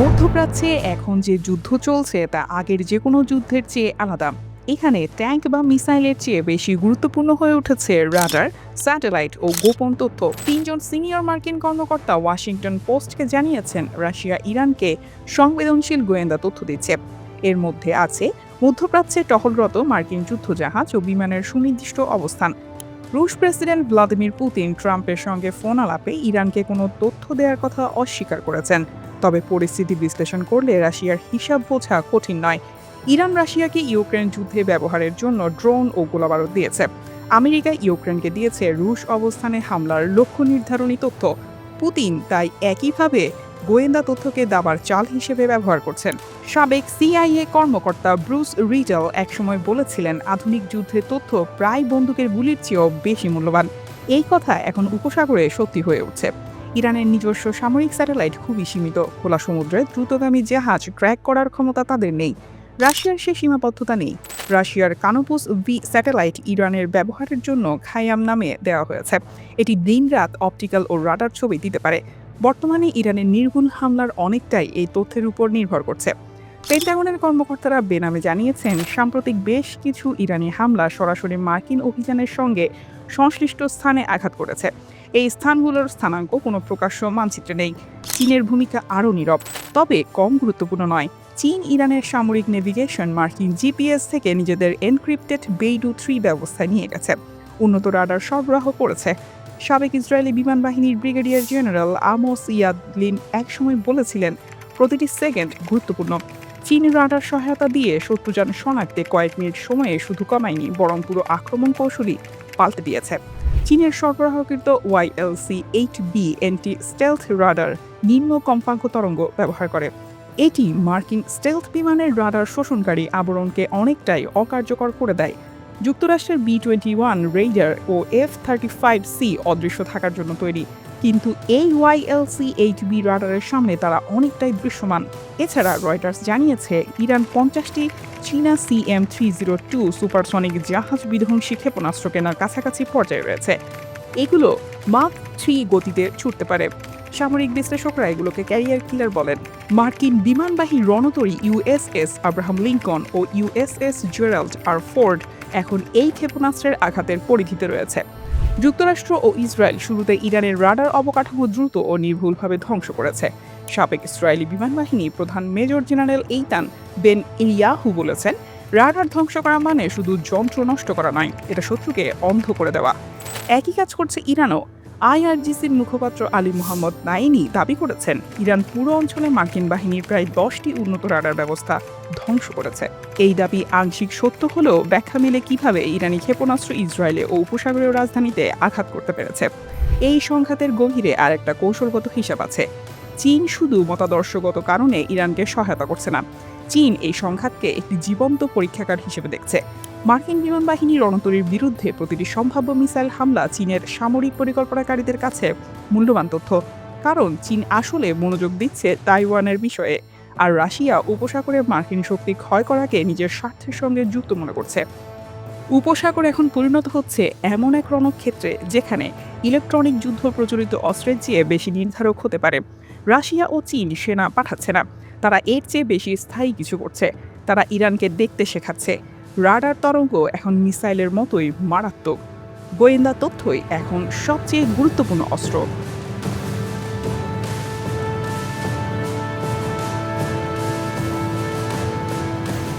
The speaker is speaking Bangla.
মধ্যপ্রাচ্যে এখন যে যুদ্ধ চলছে তা আগের যে কোনো যুদ্ধের চেয়ে আলাদা। এখানে ট্যাঙ্ক বা মিসাইলের চেয়ে বেশি গুরুত্বপূর্ণ হয়ে উঠেছে রাডার, স্যাটেলাইট ও গোপন তথ্য। তিনজন সিনিয়র মার্কিন কর্মকর্তা ওয়াশিংটন পোস্টকে জানিয়েছেন রাশিয়া ইরানকে সংবেদনশীল গোয়েন্দা তথ্য দিচ্ছে। এর মধ্যে আছে মধ্যপ্রাচ্যে টহলরত মার্কিন যুদ্ধজাহাজ ও বিমানের সুনির্দিষ্ট অবস্থান। রুশ প্রেসিডেন্ট ভ্লাদিমির পুতিন ট্রাম্পের সঙ্গে ফোন আলাপে ইরানকে কোনো তথ্য দেওয়ার কথা অস্বীকার করেছেন। তবে পরিস্থিতি বিশ্লেষণ করলে রাশিয়ার হিসাব বোঝা কঠিন নয়। ইরান রাশিয়াকে ইউক্রেন যুদ্ধে ব্যবহারের জন্য ড্রোন ও গোলাবারুদ দিয়েছে। আমেরিকা ইউক্রেনকে দিয়েছে রুশ অবস্থানে হামলার লক্ষ্য নির্ধারণী তথ্য। পুতিন তাই একইভাবে গোয়েন্দা তথ্যকে দাবার চাল হিসেবে ব্যবহার করছেন। সাবেক সিআইএ কর্মকর্তা ব্রুস রিডল একসময় বলেছিলেন, আধুনিক যুদ্ধের তথ্য প্রায় বন্দুকের গুলির চেয়েও বেশি মূল্যবান। এই কথা এখন উপসাগরে সত্যি হয়ে উঠছে। ইরানের নিজস্ব সামরিক স্যাটেলাইট খুবই সীমিত। খোলা সমুদ্রে দ্রুতগামী জাহাজ ট্র্যাক করার ক্ষমতা তাদের নেই। রাশিয়ার সে সীমাবদ্ধতা নেই। রাশিয়ার কানোপুস ভি স্যাটেলাইট ইরানের ব্যবহারের জন্য খায়াম নামে দেওয়া হয়েছে। এটি দিনরাত অপটিক্যাল ও রাডার ছবি দিতে পারে। বর্তমানে ইরানের নির্ভুল হামলার অনেকটাই এই তথ্যের উপর নির্ভর করছে। পেন্টাগনের কর্মকর্তারা বেনামে জানিয়েছেন, সাম্প্রতিক বেশ কিছু ইরানি হামলা সরাসরি মার্কিন অভিযানের সঙ্গে সংশ্লিষ্ট স্থানে আঘাত করেছে। এই স্থানগুলোর স্থানাঙ্ক কোনো প্রকাশ্য মানচিত্রে নেই। চীনের ভূমিকা আরও নীরব, তবে কম গুরুত্বপূর্ণ নয়। চীন ইরানের সামরিক নেভিগেশন মার্কিন জিপিএস থেকে নিজেদের এনক্রিপ্টেড বেইডু 3 ব্যবস্থায় নিয়ে গেছে। উন্নত রাডার সরবরাহ করেছে। সাবেক ইসরায়েলি বিমান বাহিনীর ব্রিগেডিয়ার জেনারেল আমোস ইয়াদলিন একসময় বলেছিলেন, প্রতিটি সেকেন্ড গুরুত্বপূর্ণ। চীন রাডার সহায়তা দিয়ে শত্রুযান শনাক্তে কয়েক মিনিট সময়ে শুধু কমায়নি, বরং পুরো আক্রমণ কৌশলই পাল্টে দিয়েছে। চীনের সরবরাহকৃত YLC-8B এন্টি স্টেলথ রাডার নিম্ন কম্পাঙ্ক তরঙ্গ ব্যবহার করে। এটি মার্কিন স্টেলথ বিমানের রাডার শোষণকারী আবরণকে অনেকটাই অকার্যকর করে দেয়। যুক্তরাষ্ট্রের B-21 রেইডার ও F-35C অদৃশ্য থাকার জন্য তৈরি, কিন্তু এই YLC-8B রাডারের সামনে তারা অনেকটাই দৃশ্যমান। এছাড়া রয়টার্স জানিয়েছে, ইরান 50টি চীনা CM-302 সুপারসনিক জাহাজ বিধ্বংসী ক্ষেপণাস্ত্র কেনার কাছাকাছি পর্যায়ে রয়েছে। এগুলো মাক 3 গতিতে ছুটতে পারে। সামরিক বিশ্লেষকরা এগুলোকে ক্যারিয়ার কিলার বলেন। মার্কিন বিমানবাহী রণতরী USS আব্রাহাম লিঙ্কন ও USS জেরাল্ড আর ফোর্ড এখন এই ক্ষেপণাস্ত্রের আঘাতের পরিধিতে রয়েছে। যুক্তরাষ্ট্র ও ইসরায়েল শুরুতে ইরানের রাডার অবকাঠামো দ্রুত ও নির্ভুলভাবে ধ্বংস করেছে। সাবেক ইসরায়েলি বিমান বাহিনী প্রধান মেজর জেনারেল এইতান বেন ইলিয়াহু বলেছেন, রাডার ধ্বংস করা মানে শুধু যন্ত্র নষ্ট করা নয়, এটা শত্রুকে অন্ধ করে দেওয়া। একই কাজ করছে ইরানও। IRGCর মুখপাত্র আলী মোহাম্মদ নাইনি দাবি করেছেন, ইরান পুরো অঞ্চলে মার্কিন বাহিনীর প্রায় 10টি উন্নত রাডার ব্যবস্থা ধ্বংস করেছে। এই দাবি আংশিক সত্য হলেও ব্যাখ্যা মিলে কিভাবে ইরানি ক্ষেপণাস্ত্র ইসরায়েলে ও উপসাগরীয় রাজধানীতে আঘাত করতে পেরেছে। এই সংঘাতের গভীরে আরেকটা কৌশলগত হিসাব আছে। চীন শুধু মতাদর্শগত কারণে ইরানকে সহায়তা করছে না। চীন এই সংঘাতকে একটি জীবন্ত পরীক্ষাগার হিসেবে দেখছে। মার্কিন বিমান বাহিনী রণতরীর বিরুদ্ধে প্রতিটি সম্ভাব্য মিসাইল হামলা চীনের সামরিক পরিকল্পনাকারীদের কাছে মূল্যবান তথ্য। কারণ চীন আসলে মনোযোগ দিচ্ছে তাইওয়ানের বিষয়ে, আর রাশিয়া উপসাগরে মার্কিন শক্তি ক্ষয় করাকে নিজের স্বার্থের সঙ্গে যুক্ত মনে করছে। উপসাগর এখন পরিণত হচ্ছে এমন এক রণক্ষেত্রে যেখানে ইলেকট্রনিক যুদ্ধ প্রচলিত অস্ত্রের চেয়ে বেশি নির্ধারক হতে পারে। রাশিয়া ও চীন সেনা পাঠাচ্ছে না, তারা এর চেয়ে বেশি স্থায়ী কিছু করছে। তারা ইরানকে দেখতে শেখাচ্ছে, রাডার তরঙ্গ এখন মিসাইলের মতোই মারাত্মক। গোয়েন্দা তথ্যই এখন সবচেয়ে গুরুত্বপূর্ণ অস্ত্র।